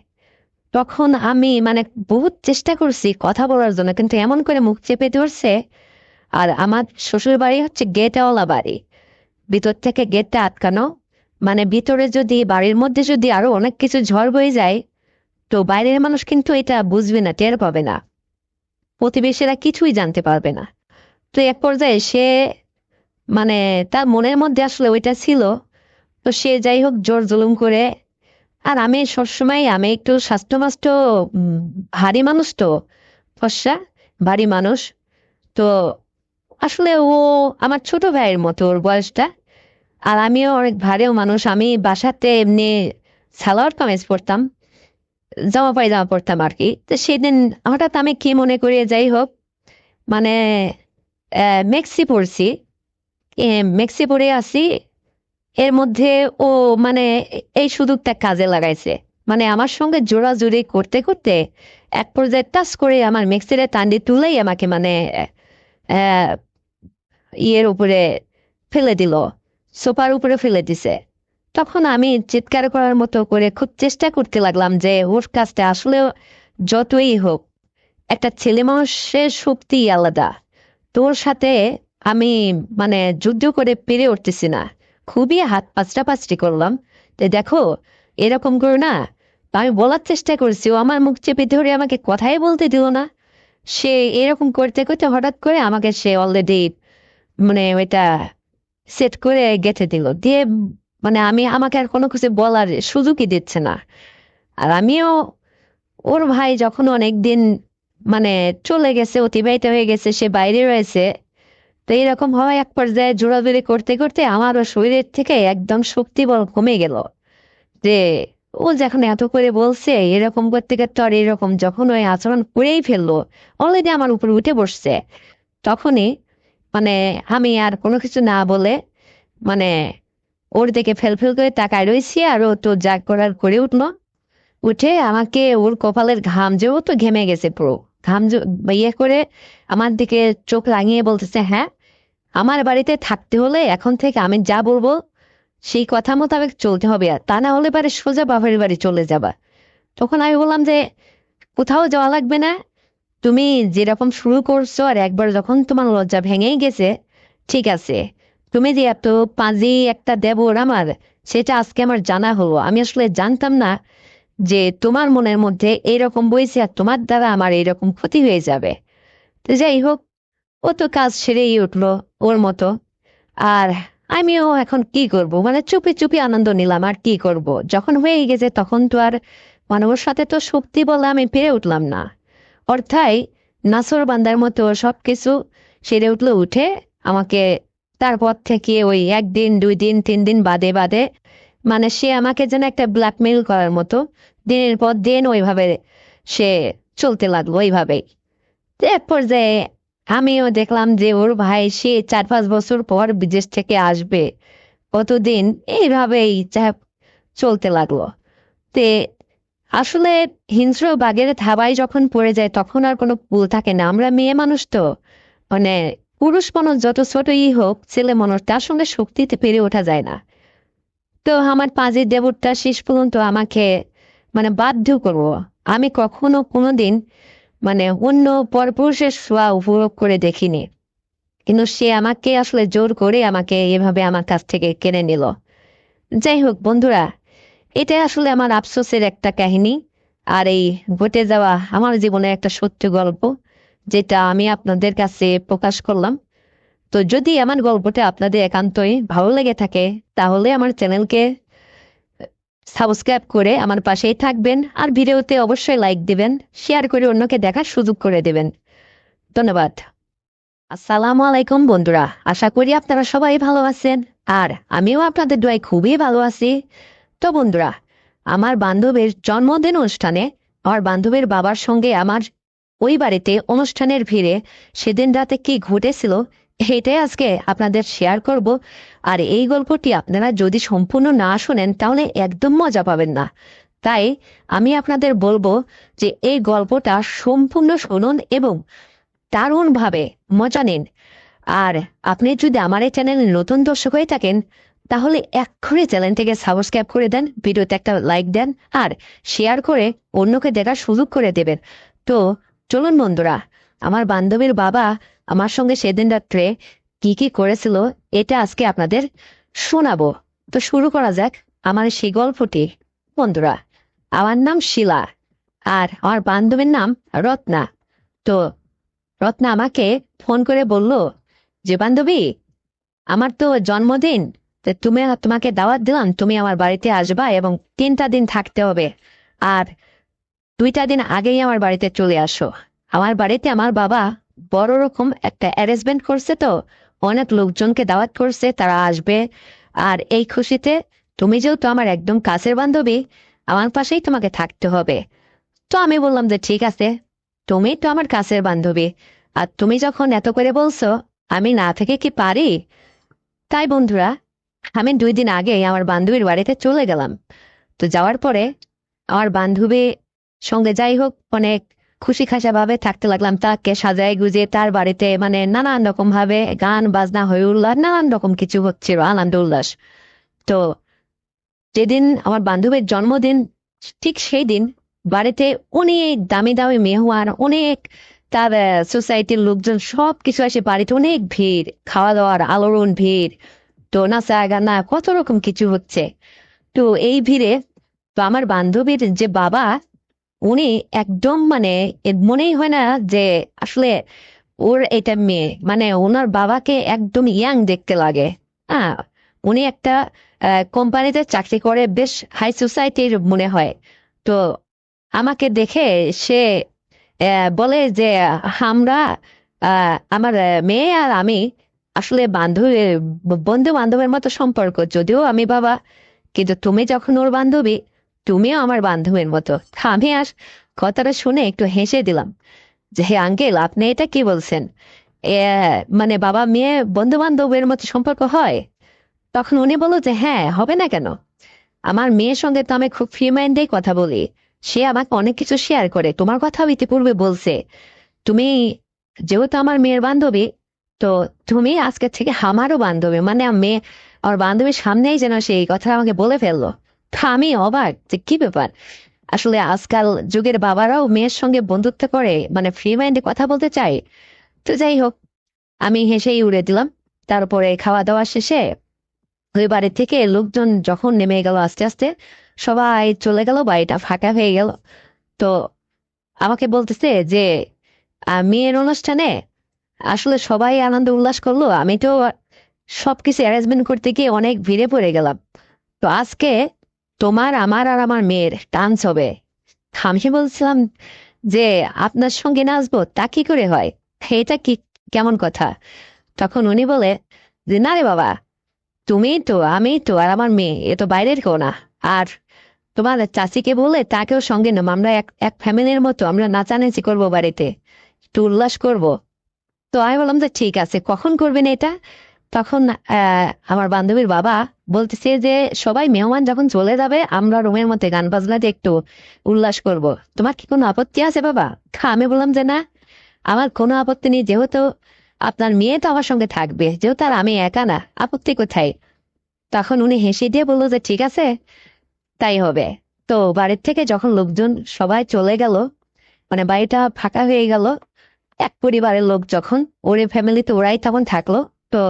তখন আমি মানে বহুত চেষ্টা করছি কথা বলার জন্য, কিন্তু এমন করে মুখ চেপে ধরছে। আর আমার শ্বশুর বাড়ি হচ্ছে গেটওয়ালা বাড়ি, ভিতর থেকে গেটটা আটকানো, মানে ভিতরে যদি বাড়ির মধ্যে যদি আরো অনেক কিছু ঝড় বয়ে যায়, তো বাইরের মানুষ কিন্তু এটা বুঝবে না, টের পাবে না, প্রতিবেশীরা কিছুই জানতে পারবে না। তো এক পর্যায়ে সে মানে তার মনের মধ্যে আসলে ওইটা ছিল। তো সে যাই হোক জোর জুলুম করে, আর আমি সবসময় আমি একটু স্বাস্থ্য মাস্ট ভারী মানুষ, তো ফর্সা ভারী মানুষ। তো আসলে ও আমার ছোট ভাইয়ের মতো ওর বয়সটা, আর আমিও অনেক ভারীও মানুষ। আমি বাসাতে এমনি সালোয়ার কামিজ পরতাম, জামা পায়জামা পরতাম আর কি। তো সেদিন হঠাৎ আমি কি মনে করি যাই হোক মানে মেক্সি পরছি, মেক্সি পরে আছি। এর মধ্যে ও মানে এই সুযোগটা কাজে লাগাইছে, মানে আমার সঙ্গে জোরাজুরি করতে করতে এক পর্যায়ে টাচ করে আমার মেক্সিরে টান্ডি তুলেই আমাকে মানে আহ, ইয়ের উপরে ফেলে দিল, সোফার উপরে ফেলে দিছে। তখন আমি চিৎকার করার মতো করে খুব চেষ্টা করতে লাগলাম যে ওর কাজটা আসলে যতই হোক একটা ছেলে মানুষের শক্তি আলাদা, তোর সাথে আমি মানে যুদ্ধ করে পেরে উঠতেছি না, খুবই হাত পাচড়াপাচড়ি করলাম। তো দেখো এরকম করো না। তো আমি বলার চেষ্টা করছি, ও আমার মুখ চেপে ধরে আমাকে কথাই বলতে দিল না। সে এরকম করতে করতে হঠাৎ করে আমাকে সে অলরেডি মানে ওইটা সেট করে গেঁথে দিল দিয়ে, মানে আমাকে আর কোনো কিছু বলার সুযোগই দিচ্ছে না। আর আমিও ওর ভাই যখন অনেকদিন মানে চলে গেছে, অতিবাহিত হয়ে গেছে, সে বাইরে রয়েছে। তো এরকম হয় এক পর্যায়ে জোরাজুরি করতে করতে আমারও শরীরের থেকে একদম শক্তি বল কমে গেল, যে ও যখন এত করে বলছে এরকম করতে করতে আর এরকম যখন ওই আচরণ করেই ফেললো, অলরেডি আমার উপর উঠে বসছে, তখনই মানে আমি আর কোনো কিছু না বলে মানে ওর দিকে ফেল ফেল করে তাকায় রয়েছি। আর ও তো যা করার করে উঠলো, উঠে আমাকে ওর কপালের ঘাম যেও তো ঘেমে গেছে পুরো, ইয়ে করে আমার দিকে চোখ রাঙিয়ে বলতেছে হ্যাঁ, আমার বাড়িতে থাকতে হলে এখন থেকে আমি যা বলবো সেই কথা মোতাবেক চলতে হবে, আর তা না হলে পারে সোজা বাপের বাড়ি চলে যাবা। তখন আমি বললাম যে কোথাও যাওয়া লাগবে না, তুমি যেরকম শুরু করছো আর একবার যখন তোমার লজ্জা ভেঙেই গেছে, ঠিক আছে। তুমি যে এত পাজি একটা দেবর আমার, সেটা আজকে আমার জানা হলো। আমি আসলে জানতাম না যে তোমার মনের মধ্যে এইরকম বইছে আর তোমার দ্বারা আমার এইরকম ক্ষতি হয়ে যাবে। তো যাই হোক, ও তো কাজ সেরেই উঠলো ওর মতো। আর আমিও এখন কি করব, মানে চুপি চুপি আনন্দ নিলাম, আর কি করব, যখন হয়ে গেছে তখন তো আর মানে ওর সাথে তো সত্যি বলে আমি পেরে উঠলাম না। অর্থাৎ নাসর বান্দার মতো সবকিছু সেরে উঠলো, উঠে আমাকে তারপর থেকে ওই একদিন দুই দিন তিন দিন বাদে বাদে মানে সে আমাকে যেন একটা ব্ল্যাকমেইল করার মতো দিনের পর দিন ওইভাবে সে চলতে লাগলো ওইভাবেই। তো এক পর্যায়ে আমিও দেখলাম যে ওর ভাই সে 4-5 বছর পর বিদেশ থেকে আসবে, কতদিন এইভাবেই চলতে লাগলো। তে আসলে হিংস্র বাঘের থাবায় যখন পড়ে যায় তখন আর কোনো ভুল থাকে না। আমরা মেয়ে মানুষ তো মানে পুরুষ মানুষ যত ছোটই হোক, ছেলে মানুষ তার সঙ্গে শক্তিতে পেরে ওঠা যায় না। তো আমার পাঁচের দেবরটা শেষ পর্যন্ত আমাকে মানে বাধ্য করবো, আমি কখনো কোনোদিন মানে অন্য পরপুরুষের ছোঁয়া উপভোগ করে দেখিনি, কিন্তু সে আমাকে আসলে জোর করে আমাকে এভাবে আমার কাছ থেকে কেড়ে নিল। যাই হোক বন্ধুরা, এটা আসলে আমার আফসোসের একটা কাহিনী, আর এই ঘটে যাওয়া আমার জীবনের একটা সত্য গল্প, যেটা আমি আপনাদের কাছে প্রকাশ করলাম। তো যদি আমার গল্পটা আপনাদের একান্তই ভালো লেগে থাকে, তাহলে আমার চ্যানেলকে সাবস্ক্রাইব করে আমার পাশেই থাকবেন, আর ভিডিওতে অবশ্যই লাইক দিবেন, শেয়ার করে অন্যকে দেখার সুযোগ করে দেবেন। ধন্যবাদ। আসসালামু আলাইকুম বন্ধুরা, আশা করি আপনারা সবাই ভালো আছেন, আর আমিও আপনাদের দোয়ায় খুবই ভালো আছি। তো বন্ধুরা, আমার বান্ধবীর জন্মদিন অনুষ্ঠানে আমার বান্ধবীর বাবার সঙ্গে আমার ওই বাড়িতে অনুষ্ঠানের ভিড়ে সেদিন রাতে কি ঘটেছিল এটাই আজকে আপনাদের শেয়ার করব। আর এই গল্পটি আপনারা যদি সম্পূর্ণ না শোনেন তাহলে একদম মজা পাবেন না। তাই আমি আপনাদের বলবো যে এই গল্পটা সম্পূর্ণ শুনুন এবং দারুণভাবে মজা নিন। আর আপনি যদি আমার এই চ্যানেলে নতুন দর্শক হয়ে থাকেন তাহলে এক্ষুনি চ্যানেলটিকে সাবস্ক্রাইব করে দেন, ভিডিওতে একটা লাইক দেন আর শেয়ার করে অন্যকে দেখার সুযোগ করে দেবেন। তো চলুন বন্ধুরা, আমার বান্ধবীর বাবা আমার সঙ্গে সেদিন রাত্রে কি কি করেছিল এটা আজকে আপনাদের শোনাবো। তো শুরু করা যাক আমার সেই গল্পটি। বন্ধুরা, আমার নাম শিলা আর আমার বান্ধবীর নাম রত্না। তো রত্না আমাকে ফোন করে বলল যে, বান্ধবী, আমার তো জন্মদিন, তো তোমাকে দাওয়াত দিলাম, তুমি আমার বাড়িতে আসবা এবং 3টা দিন থাকতে হবে। আর 2টা দিন আগেই আমার বাড়িতে চলে আসো। আমার বাড়িতে আমার বাবা বড় রকম একটা অ্যারেঞ্জমেন্ট করছে, তো অনেক লোকজনকে দাওয়াত করছে, তারা আসবে। আর এই খুশিতে তুমি যেহেতু আমার একদম কাছের বান্ধবী, আমার পাশেই তোমাকে থাকতে হবে। তো আমি বললাম যে ঠিক আছে, তুমি তো আমার কাছের বান্ধবী, আর তুমি যখন এত করে বলছো, আমি না থেকে কি পারি। তাই বন্ধুরা, আমি 2 দিন আগে আমার বান্ধবীর বাড়িতে চলে গেলাম। তো যাওয়ার পরে আমার বান্ধবী সঙ্গে যাই হোক অনেক খুশি খাসা ভাবে থাকতে লাগলাম, তাকে সাজায় গুজিয়ে তার বাড়িতে মানে নানান রকম ভাবে গান বাজনা হয়ে উল্লাস নানান রকম কিছু হচ্ছিল, আনন্দ উল্লাস। তো যেদিন আমার বান্ধবীর জন্মদিন ঠিক সেই দিন বাড়িতে অনেক দামি দামি মেহমান, অনেক তার সোসাইটির লোকজন সব কিছু আসে বাড়িতে, অনেক ভিড়, খাওয়া দাওয়ার আলোড়ন ভিড়। তো নাচা গানা কত রকম কিছু হচ্ছে। তো এই ভিড়ে তো আমার বান্ধবীর যে বাবা, উনি একদম মানে এর মনেই হয় না যে আসলে ওর এটা মেয়ে, মানে ওনার বাবাকে একদম ইয়াং দেখতে লাগে। হ্যাঁ, উনি একটা কোম্পানিতে চাকরি করে, বেশ হাই সোসাইটির মনে হয়। তো আমাকে দেখে সে বলে যে আমরা আমার মেয়ে আর আমি আসলে বান্ধবী, বন্ধু বান্ধবের মতো সম্পর্ক, যদিও আমি বাবা, কিন্তু তুমি যখন ওর বান্ধবী, তুমিও আমার বান্ধবীর মতো। আমি আর কথাটা শুনে একটু হেসে দিলাম যে, হে আঙ্কেল, আপনি এটা কি বলছেন? এ মানে বাবা মেয়ে বন্ধু বান্ধবের মতো সম্পর্ক হয়? তখন উনি বলল যে হ্যাঁ, হবে না কেন? আমার মেয়ের সঙ্গে তো আমি খুব ফ্রি মাইন্ডেই কথা বলি, সে আমাকে অনেক কিছু শেয়ার করে, তোমার কথাও ইতিপূর্বে বলছে। তুমি যেহেতু আমার মেয়ের বান্ধবী, তো তুমি আজকে থেকে আমারও বান্ধবী, মানে মেয়ে আমার বান্ধবীর সামনেই যেন সেই কথা আমাকে বলে ফেললো। তা আমি অবাক যে কি ব্যাপার, আসলে আজকাল যুগের বাবারাও মেয়ের সঙ্গে বন্ধুত্ব করে, মানে ফ্রি মাইন্ডে কথা বলতে চায়। তো যাই হোক, আমি হেসেই উড়ে দিলাম। তারপরে খাওয়া দাওয়া শেষে ওই বাড়ি থেকে লোকজন যখন নেমে গেল আস্তে আস্তে, সবাই চলে গেল, বাড়িটা ফাঁকা হয়ে গেল। তো আমাকে বলতেছে যে মেয়ের অনুষ্ঠানে আসলে সবাই আনন্দ উল্লাস করলো, আমি তো সবকিছু অ্যারেঞ্জমেন্ট করতে গিয়ে অনেক ভিড়ে পড়ে গেলাম। তো আজকে তোমার, আমার আর আমার মেয়ের ডান্স হবে। আমি বলছিলাম যে আপনার সঙ্গে নাচবো, তা কি করে হয়, এটা কি কেমন কথা? তখন উনি বলে যে না রে বাবা, তুমি তো, আমি তো আর আমার মেয়ে, এ তো বাইরের কেউ না। আর তোমার চাচিকে বলে তাকেও সঙ্গে নেব, আমরা এক এক ফ্যামিলির মতো আমরা নাচানাচি করবো বাড়িতে, একটু উল্লাস করব। তো আমি বললাম যে ঠিক আছে, কখন করবেন এটা? তখন আমার বান্ধবীর বাবা বলতেছে যে সবাই মেহমান যখন চলে যাবে আমরা রুমের মধ্যে গান বাজনা দিয়ে একটু উল্লাস করব, তোমার কি কোনো আপত্তি আছে বাবা? আমি বললাম যে না, আমার কোনো আপত্তি নেই, যেহেতু আপনার মেয়ে তো আমার সঙ্গে থাকবে, যেহেতু আর আমি একা না, আপত্তি কোথায়? তখন উনি হেসে দিয়ে বললো যে ঠিক আছে, তাই হবে। তো বাড়ির থেকে যখন লোকজন সবাই চলে গেল, মানে বাড়িটা ফাঁকা হয়ে গেল, এক পরিবারের লোক যখন, ওরে ফ্যামিলিতে ওরাই তখন থাকলো। তো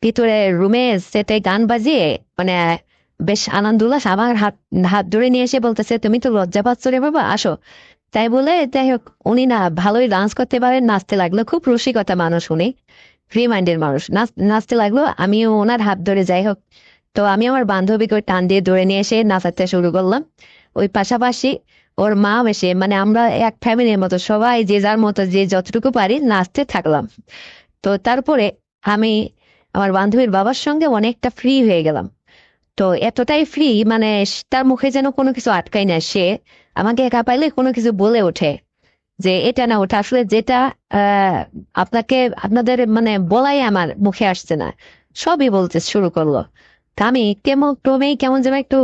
ভিতরে রুমে সেটে গান বাজিয়ে মানে বেশ আনন্দ উল্লাস, আমার হাত হাত ধরে নিয়ে এসে বলতেছে তুমি তো লজ্জা পাচ্ছ রে বাবা, আসো। তাই বলে যাই হোক, উনি না ভালোই ডান্স করতে পারেন, নাচতে লাগলো, খুব রসিকতা মানুষ উনি, ফ্রি মাইন্ডের মানুষ, নাচতে লাগলো। আমিও ওনার হাত ধরে যাই হোক, তো আমি আমার বান্ধবীকে ওই টান দিয়ে ধরে নিয়ে এসে নাচাতে শুরু করলাম। ওই পাশাপাশি ওর মা এসে, মানে আমরা এক ফ্যামিলির মতো সবাই যে যার মতো যে যতটুকু পারি নাচতে থাকলাম। তো তারপরে আমি আমার বান্ধবীর বাবার সঙ্গে অনেকটা ফ্রি হয়ে গেলাম। তো এতটাই ফ্রি, মানে তার মুখে যেন কোনো কিছু আটকাই না, সে আমাকে একা পাইলে কোনো কিছু বলে ওঠে যে এটা না ওটা, আসলে যেটা আপনাকে আপনাদের মানে বলাই আমার মুখে আসছে না, সবই বলতে শুরু করলো। তা আমি কেমন ক্রমেই কেমন যেন একটু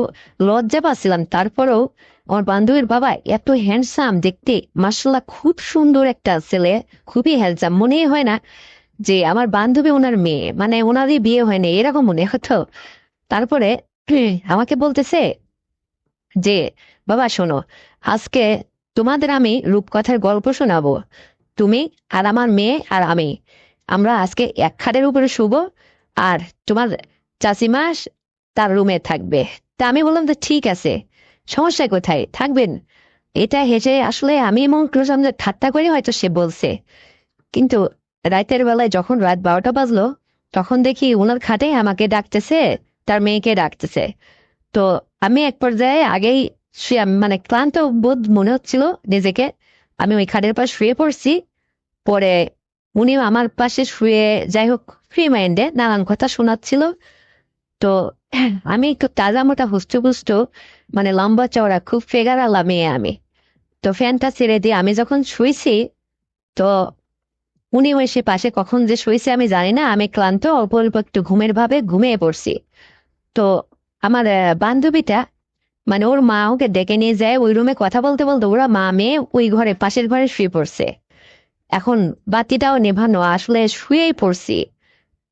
লজ্জা পাচ্ছিলাম। তারপরেও আমার বান্ধবীর বাবা এত হ্যান্ডসাম দেখতে, মার্শাল্লাহ খুব সুন্দর একটা ছেলে, খুবই হ্যান্ডসাম, মনেই হয় না যে আমার বান্ধবী ওনার মেয়ে, মানে ওনারই বিয়ে হয়নি এরকম মনে হতো। তারপরে আমাকে বলতেছে যে বাবা শোনো, আজকে তোমাদের আমি রূপকথার গল্প শোনাবো। তুমি আর আমার মেয়ে আর আমি, আমরা আজকে এক খাটের উপরে শুব, আর তোমার চাচিমা তার রুমে থাকবে। তা আমি বললাম তো ঠিক আছে, সমস্যা কোথায়, থাকবেন। এটা হেসে আসলে আমি এমন করলাম যে ঠাট্টা করে হয়তো সে বলছে, কিন্তু রাতের বেলায় যখন রাত 12টা বাজলো, তখন দেখি ওনার খাটে আমাকে ডাকতেছে, তার মেয়েকে ডাকতেছে। তো আমি এক পর্যায়ে আগেই শুয়ে মানে ক্লান্ত বোধ মনে হচ্ছিল নিজেকে, আমি ওই খাটের পাশ শুয়ে পড়ছি। পরে উনিও আমার পাশে শুয়ে, যাই হোক ফ্রি মাইন্ডে নানান কথা শোনাচ্ছিল। তো আমি একটু তাজা মোটা হুষ্টপুষ্ট, মানে লম্বা চওড়া খুব ফেগারালা মেয়ে আমি। তো ফ্যানটা ছেড়ে দিয়ে আমি যখন শুয়েছি, তো উনিও এসে পাশে, কখন যে শুয়েছে আমি জানি না, আমি ক্লান্ত, অল্প অল্প একটু ঘুমের ভাবে ঘুমিয়ে পড়ছি। তো আমার বান্ধবীটা, মানে ওর মা ওকে ডেকে নিয়ে যায় ওই রুমে, কথা বলতে বলতে ওরা মা মেয়ে ওই ঘরে পাশের ঘরে শুয়ে পড়ছে। এখন বাতিটাও নেভানো, আসলে শুয়েই পড়ছি,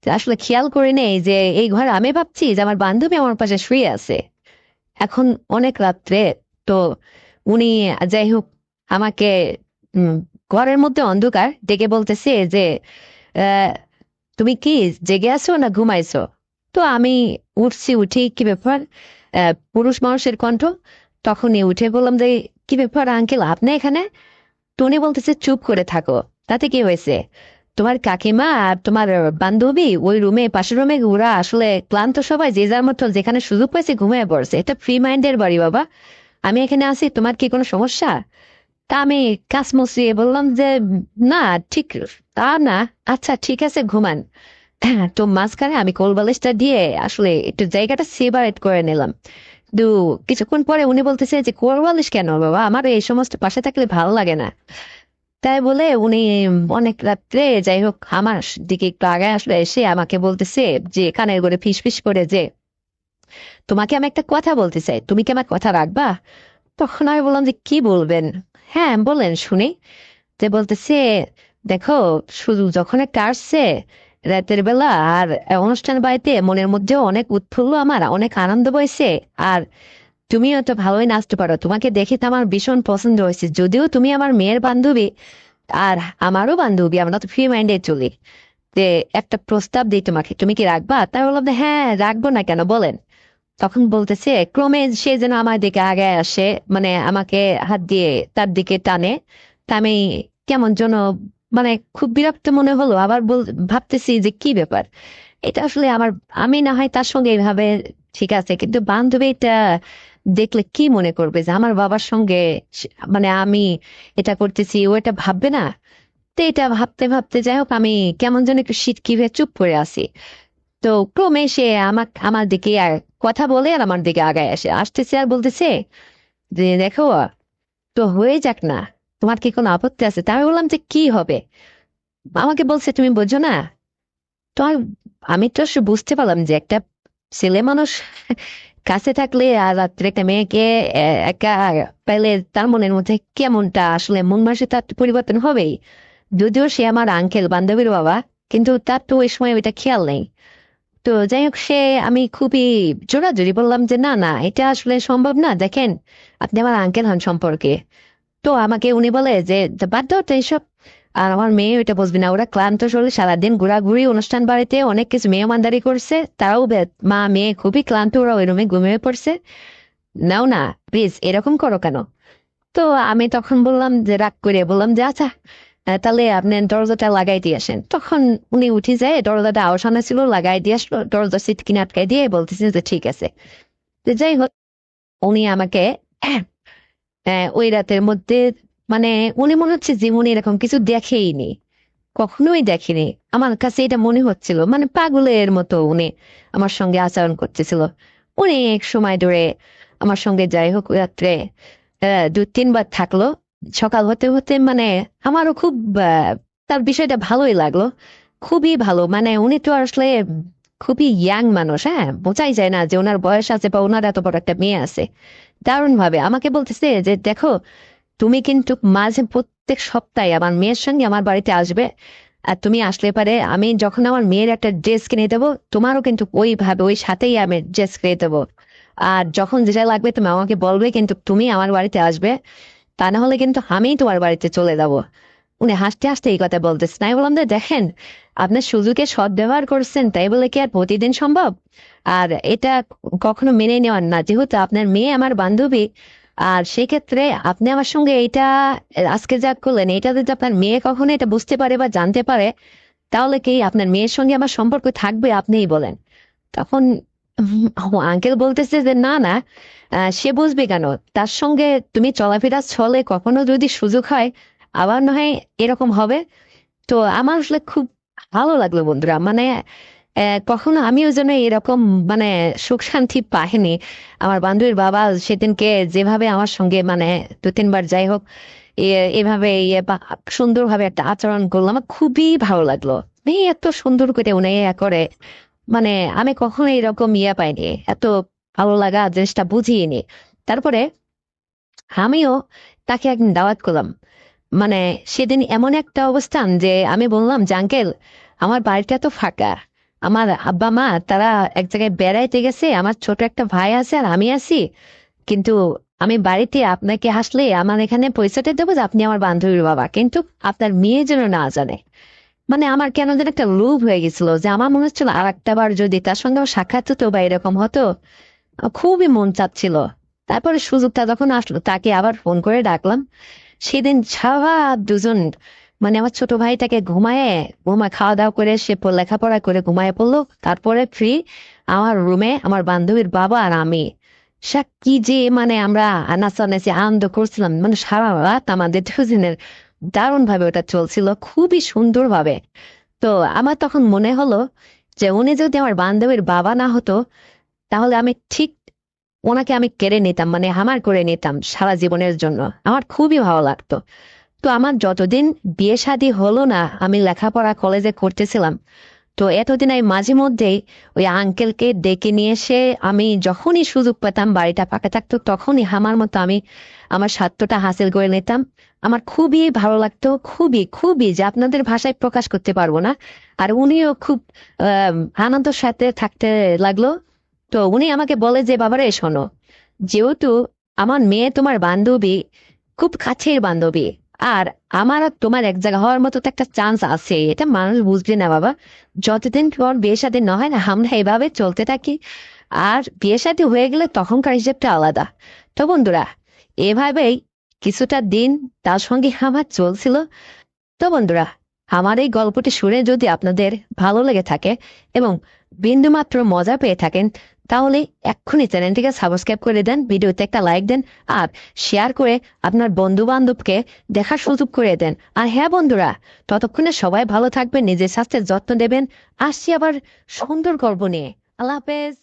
আসলে খেয়াল করে নেই যে এই ঘরে, আমি ভাবছি যে আমার বান্ধবী আমার পাশে শুয়ে আছে। এখন অনেক রাত্রে, তো উনি, যাই হোক, আমাকে উম ঘরের মধ্যে অন্ধকার ডেকে বলতেছে যে আহ তুমি কি জেগে আছো না ঘুমাইছো? তো আমি উঠছি, উঠি কি ব্যাপার, পুরুষ মানুষের কণ্ঠ। তখনই উঠে বললাম যে কি ব্যাপার আঙ্কেল, আপনি এখানে? টনি বলতেছে চুপ করে থাকো, তাতে কি হয়েছে? তোমার কাকিমা আর তোমার বান্ধবী ওই রুমে, পাশের রুমে, ওরা আসলে ক্লান্ত, সবাই যে যার মতো যেখানে সুযোগ পাইছে ঘুমিয়ে পড়ছে, এটা ফ্রি মাইন্ডের বাড়ি বাবা, আমি এখানে আছি, তোমার কি কোনো সমস্যা? তা আমি কাজ মুছিয়ে বললাম যে না, ঠিক তা না, আচ্ছা ঠিক আছে ঘুমান। তো মাঝখানে আমি কোল বালিশটা দিয়ে আসলে একটু জায়গাটা সেপারেট করে নিলাম। কিন্তু কিছুক্ষণ পরে উনি বলতেছে যে কোল বালিশ কেন বাবা, আমার এই সমস্ত পাশে থাকলে ভালো লাগে না। তাই বলে উনি অনেক রাত্রে, যাই হোক, আমার দিকে একটু আগে আসলে এসে আমাকে বলতেছে যে কানের করে ফিস ফিস করে যে তোমাকে আমি একটা কথা বলতে চাই, তুমি কি আমার কথা রাখবা? তখন আমি বললাম যে কি বলবেন? হ্যাঁ বলেন শুনি। যে বলতেছে দেখো, শুধু যখন একটা আসছে রাতের বেলা, আর অনুষ্ঠান বাড়িতে মনের মধ্যেও অনেক উৎফুল্ল, আমার অনেক আনন্দ বইছে। আর তুমিও তো ভালোই নাচতে পারো, তোমাকে দেখে তো আমার ভীষণ পছন্দ হয়েছে, যদিও তুমি আমার মেয়ের বান্ধবী আর আমারও বান্ধবী, আমরা তো ফ্রি মাইন্ডে চলি। যে একটা প্রস্তাব দিই তোমাকে, তুমি কি রাখবা? তাই বললাম যে হ্যাঁ রাখবো না কেন, বলেন। তখন বলতেছে, ক্রমে সে যেন আমার দিকে আগে আসে, মানে আমাকে হাত দিয়ে তার দিকে টানে। তা আমি কেমন যেন, মানে খুব বিরক্ত মনে হলো, আবার ভাবতেছি যে কি ব্যাপার এটা আসলে আমার, আমি না হয় তার সঙ্গে এইভাবে ঠিক আছে, কিন্তু বান্ধবীটা দেখলে কি মনে করবে যে আমার বাবার সঙ্গে মানে আমি এটা করতেছি, ও এটা ভাববে না? তো এটা ভাবতে ভাবতে, যাই হোক, আমি কেমন যেন একটু সিটকি হয়ে চুপ করে আছি। তো ক্রমে সে আমার দিকে আর কথা বলে, আর আমার দিকে আগায় আসতেছে আর বলতেছে যে দেখো, তো হয়ে যাক না, তোমার কি কোনো আপত্তি আছে? তাই আমি বললাম যে কি হবে? আমাকে বলছে তুমি বোঝো না। তো আমি তো আসলে বুঝতে পারলাম যে একটা ছেলে মানুষ কাছে থাকলে আর রাত্রে একটা মেয়েকে একা পেলে তার মনের মধ্যে কেমনটা আসলে মন মানসিকতা পরিবর্তন হবেই। যদিও সে আমার আঙ্কেল, বান্ধবীর বাবা, কিন্তু তার তো ওই সময় ওইটা খেয়াল নেই। তো যাই হোক, আমি খুবই জোরাজুরি বললাম যে না না, এটা আসলে সম্ভব না, দেখেন আপনি আমার আঙ্কেল হন সম্পর্কে। তো আমাকে উনি বলে যে বাদ দাও তো এইসব, আর আমার মেয়ে ওইটা বুঝবি না, ওরা ক্লান্ত শরীর, সারাদিন ঘোরাঘুরি, অনুষ্ঠান বাড়িতে অনেক কিছু মেহমানদারি করছে, তারাও মা মেয়ে খুবই ক্লান্ত, ওরা ওই রুমে ঘুমিয়ে পড়ছে, নাও না প্লিজ এরকম করো কেন? তো আমি তখন বললাম যে রাগ করে বললাম যে আচ্ছা, তাহলে আপনি দরজাটা লাগাই দিয়ে আসেন। তখন উনি উঠে যায়, দরজাটা আওসানা ছিল, লাগাই দিয়ে আসলো, দরজা সিট কিনে আটকাই দিয়ে বলতেছে যে ঠিক আছে। তো যাই হোক, উনি আমাকে ওই রাতের মধ্যে, মানে উনি মনে হচ্ছে জীবনে এরকম কিছু দেখেইনি, কখনোই দেখেনি। আমার কাছে এটা মনে হচ্ছিল, মানে পাগলের মতো উনি আমার সঙ্গে আচরণ করতেছিল। অনেক সময় ধরে আমার সঙ্গে, যাই হোক, রাত্রে 2-3 বার থাকলো, সকাল হতে হতে মানে আমারও খুব তার বিষয়টা ভালোই লাগলো, খুবই ভালো। মানে উনি তো আসলে খুবই ইয়াং মানুষ, হ্যাঁ, বোঝাই যায় না যে ওনার বয়স আছে বা ওনার এত বড় একটা মেয়ে আছে। দারুণ ভাবে আমাকে বলতেছে যে দেখো, তুমি কিন্তু মাঝে প্রত্যেক সপ্তাহে আমার মেয়ের সঙ্গে আমার বাড়িতে আসবে, আর তুমি আসলে পারে আমি যখন আমার মেয়ের একটা ড্রেস কিনে দেবো, তোমারও কিন্তু ওইভাবে ওই সাথেই আমি ড্রেস কিনে দেবো। আর যখন যেটা লাগবে তুমি আমাকে বলবে, কিন্তু তুমি আমার বাড়িতে আসবে, তা না হলে কিন্তু আমি তোমার বাড়িতে চলে যাব। উনি হাসতে হাসতে এই কথা বলতেছেন। আমি বললাম যে দেখেন, আপনার সুযোগে সদ্ব্যবহার করছেন তাই বলে কি আর প্রতিদিন সম্ভব? আর এটা কখনো মেনে নেওয়ার না, যেহেতু আপনার মেয়ে আমার বান্ধবী। আর সেক্ষেত্রে আপনি আমার সঙ্গে এইটা আজকে যা করলেন, এটা যদি আপনার মেয়ে কখনো এটা বুঝতে পারে বা জানতে পারে, তাহলে কি আপনার মেয়ের সঙ্গে আমার সম্পর্ক থাকবে আপনিই বলেন। তখন আঙ্কেল বলতেছে যে না না, সে বুঝবে কেন? তার সঙ্গে তুমি চলাফেরা চলে কখনো যদি সুযোগ হয়, আবার না হয় এরকম হবে। তো আমার আসলে খুব ভালো লাগলো বন্ধুরা, মানে কখনো আমিও যেন এরকম মানে সুখ শান্তি পাইনি। আমার বান্ধবীর বাবা সেদিনকে যেভাবে আমার সঙ্গে মানে দু তিনবার যাই হোক এভাবে সুন্দরভাবে একটা আচরণ করলো, আমার খুবই ভালো লাগলো। এত সুন্দর করে উনি করে, মানে আমি কখনো এরকম পাইনি, এত ভালো লাগা জিনিসটা বুঝিনি। তারপরে আমিও তাকে একদিন দাওয়াত করলাম। মানে সেদিন এমন একটা অবস্থান যে আমি বললাম যে আঙ্কেল, আমার বাড়িটা তো ফাঁকা, আমার আব্বা মা তারা এক জায়গায় বেড়াইতে গেছে, আমার ছোট একটা ভাই আছে আর আমি আছি, কিন্তু আমি বাড়িতে আপনাকে আসলে আমার এখানে পয়সাটা দেবো যে আপনি আমার বান্ধবীর বাবা, কিন্তু আপনার মেয়ে যেন না জানে। মানে আমার কেন যেন একটা লোভ হয়ে গেছিল, যে আমার মনে হচ্ছিল আর একটা বার যদি তার সঙ্গে আমার সাক্ষাৎ হতো বা এরকম হতো, খুবই মন চাচ্ছিল। তারপরে সুযোগটা যখন আসলো তাকে আবার ফোন করে ডাকলাম। সেদিন সারা দুজন, মানে আমার ছোট ভাইটাকে খাওয়া দাওয়া করে সে লেখাপড়া করে ঘুমায় পড়লো। তারপরে ফ্রি আমার রুমে আমার বান্ধবীর বাবা আর আমি, সে কি যে মানে আমরা নাচানাচি আনন্দ করছিলাম, মানে সারা রাত আমাদের দুজনের দারুণ ভাবে ওটা চলছিল, খুবই সুন্দর ভাবে। তো আমার তখন মনে হলো যে উনি যদি আমার বান্ধবীর বাবা না হতো, তাহলে আমি ঠিক ওনাকে আমি কেড়ে নিতাম, মানে আমার করে নিতাম সারা জীবনের জন্য। আমার খুবই ভালো লাগতো। তো আমার যতদিন বিয়ে শাদী হলো না, আমি লেখাপড়া কলেজে করতেছিলাম, তো এতদিন আমি মাঝে মধ্যেই ওই আঙ্কেলকে ডেকে নিয়ে এসে আমি যখনই সুযোগ পেতাম, বাড়িটা ফাঁকা থাকতো, তখনই আমার মতো আমি আমার স্বার্থটা হাসিল করে নিতাম। আমার খুবই ভালো লাগতো, খুবই খুবই, যে আপনাদের ভাষায় প্রকাশ করতে পারবো না। আর উনিও খুব আনন্দের সাথে থাকতে লাগলো। তো উনি আমাকে বলে যে বাবারে শোনো, যেহেতু আমার মেয়ে তোমার বান্ধবী, খুব কাছের বান্ধবী, আর আমার আর তোমার এক জায়গা হওয়ার মতো তো একটা চান্স আছে, এটা মানুষ বুঝবে না বাবা। যতদিন তোমার বিয়ে শাদী না হয় না, আমরা এভাবে চলতে থাকি। আর বিয়ে শাদী হয়ে গেলে তখনকার হিসেবটা আলাদা। তো বন্ধুরা, এভাবেই কিছুটা দিন তার সঙ্গে আমার চলছিল। তো বন্ধুরা, আমার এই গল্পটি শুনে যদি আপনাদের ভালো লেগে থাকে এবং বিন্দুমাত্র মজা পেয়ে থাকেন, তাহলে এক্ষুনি চ্যানেলটিকে সাবস্ক্রাইব করে দেন, ভিডিওতে একটা লাইক দেন, আর শেয়ার করে আপনার বন্ধু বান্ধবকে দেখার সুযোগ করে দেন। আর হ্যাঁ বন্ধুরা, ততক্ষণে সবাই ভালো থাকবেন, নিজের স্বাস্থ্যের যত্ন নেবেন। আসছি আবার সুন্দর গল্প নিয়ে। আল্লাহ হাফেজ।